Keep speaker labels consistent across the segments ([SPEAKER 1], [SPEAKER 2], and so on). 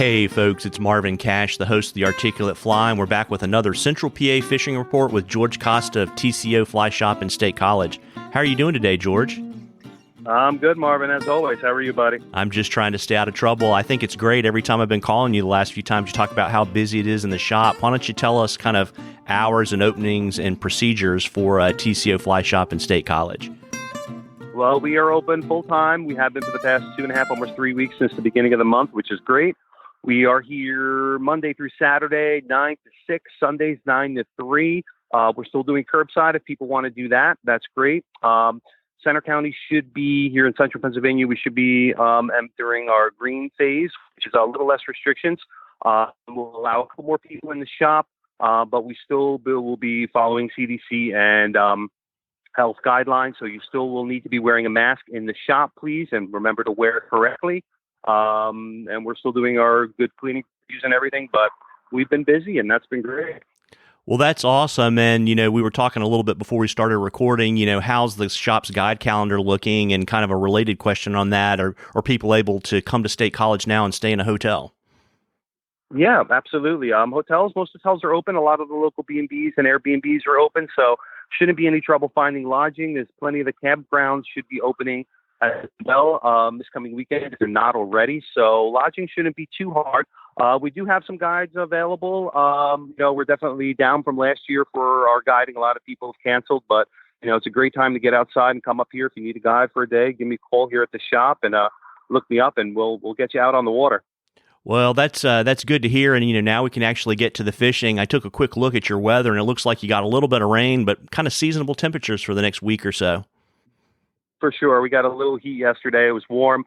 [SPEAKER 1] Hey folks, it's Marvin Cash, the host of The Articulate Fly, and we're back with another Central PA fishing report with George Costa of TCO Fly Shop in State College. How are you doing today, George?
[SPEAKER 2] I'm good, Marvin, as always. How are you, buddy?
[SPEAKER 1] I'm just trying to stay out of trouble. I think it's great. Every time I've been calling you the last few times, you talk about how busy it is in the shop. Why don't you tell us kind of hours and openings and procedures for TCO Fly Shop in State College?
[SPEAKER 2] Well, we are open full-time. We have been for the past 2.5, almost 3 weeks since the beginning of the month, which is great. We are here Monday through Saturday, 9 to 6, Sundays, 9 to 3. We're still doing curbside if people want to do that. That's great. Center County should be here in central Pennsylvania. We should be entering our green phase, which is a little less restrictions. We'll allow a couple more people in the shop, but we still will be following CDC and health guidelines. So you still will need to be wearing a mask in the shop, please, and remember to wear it correctly. And we're still doing our good cleaning reviews and everything, but we've been busy and that's been great.
[SPEAKER 1] Well, that's awesome. And, we were talking a little bit before we started recording, how's the shop's guide calendar looking, and kind of a related question on that. Are people able to come to State College now and stay in a hotel?
[SPEAKER 2] Yeah, absolutely. Most hotels are open. A lot of the local B&Bs and Airbnbs are open. So shouldn't be any trouble finding lodging. There's plenty of the campgrounds should be opening as well this coming weekend if they're not already. So lodging shouldn't be too hard. We do have some guides available. We're definitely down from last year for our guiding. A lot of people have canceled, but it's a great time to get outside and come up here. If you need a guide for a day, give me a call here at the shop and look me up, and we'll get you out on the water.
[SPEAKER 1] Well, that's good to hear. And, now we can actually get to the fishing. I took a quick look at your weather, and it looks like you got a little bit of rain, but kind of seasonable temperatures for the next week or so.
[SPEAKER 2] For sure. We got a little heat yesterday. It was warm.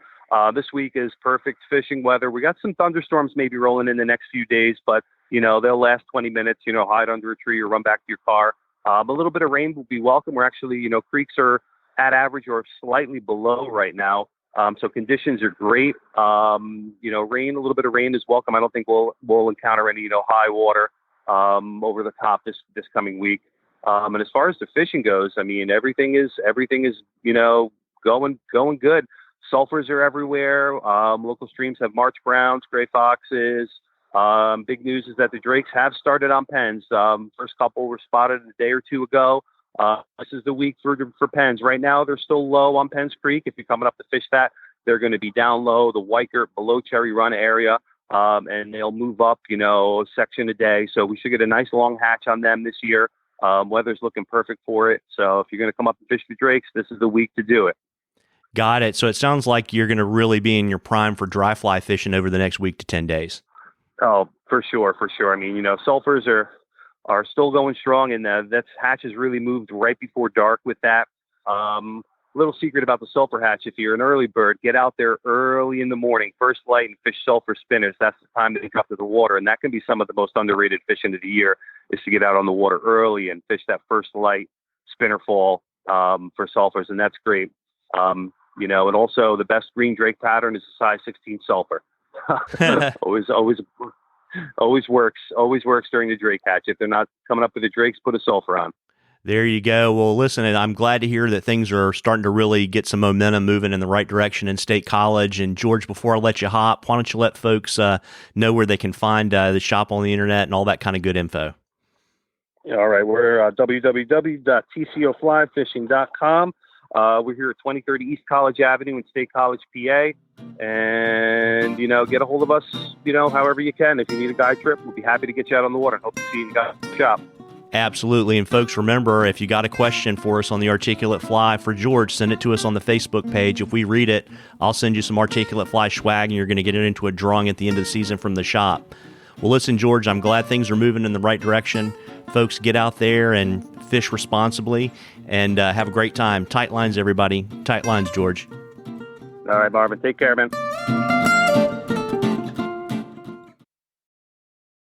[SPEAKER 2] This week is perfect fishing weather. We got some thunderstorms maybe rolling in the next few days, but, they'll last 20 minutes, hide under a tree or run back to your car. A little bit of rain will be welcome. We're actually, creeks are at average or slightly below right now. So conditions are great. Rain, a little bit of rain is welcome. I don't think we'll encounter any, high water over the top this coming week. And as far as the fishing goes, I mean, everything is, going good. Sulfurs are everywhere. Local streams have March Browns, gray foxes. Big news is that the drakes have started on pens. First couple were spotted a day or two ago. This is the week for pens. Right now, they're still low on Penns Creek. If you're coming up to fish that, they're going to be down low, the Weichert below Cherry Run area. And they'll move up, a section a day. So we should get a nice long hatch on them this year. Weather's looking perfect for it. So if you're going to come up and fish the drakes, this is the week to do it.
[SPEAKER 1] Got it. So it sounds like you're going to really be in your prime for dry fly fishing over the next week to 10 days.
[SPEAKER 2] Oh, for sure. I mean, sulfurs are still going strong, and that hatch has really moved right before dark with that. Little secret about the sulfur hatch: if you're an early bird, get out there early in the morning, first light, and fish sulfur spinners. That's the time to drop to the water, and that can be some of the most underrated fishing of the year, is to get out on the water early and fish that first light spinner fall for sulfurs, and that's great. And also the best green drake pattern is a size 16 sulfur. always works during the drake hatch. If they're not coming up with the drakes, put a sulfur on.
[SPEAKER 1] There you go. Well, listen, I'm glad to hear that things are starting to really get some momentum moving in the right direction in State College. And George, before I let you hop, why don't you let folks know where they can find the shop on the internet and all that kind of good info?
[SPEAKER 2] All right. We're www.tcoflyfishing.com. We're here at 2030 East College Avenue in State College, PA. And, get a hold of us, however you can. If you need a guide trip, we'll be happy to get you out on the water. Hope to see you guys at the shop.
[SPEAKER 1] Absolutely. And folks, remember, if you got a question for us on the Articulate Fly for George, send it to us on the Facebook page. If we read it, I'll send you some Articulate Fly swag, and you're going to get it into a drawing at the end of the season from the shop. Well, listen, George, I'm glad things are moving in the right direction. Folks, get out there and fish responsibly and have a great time. Tight lines, everybody. Tight lines, George.
[SPEAKER 2] All right, Marvin. Take care, man.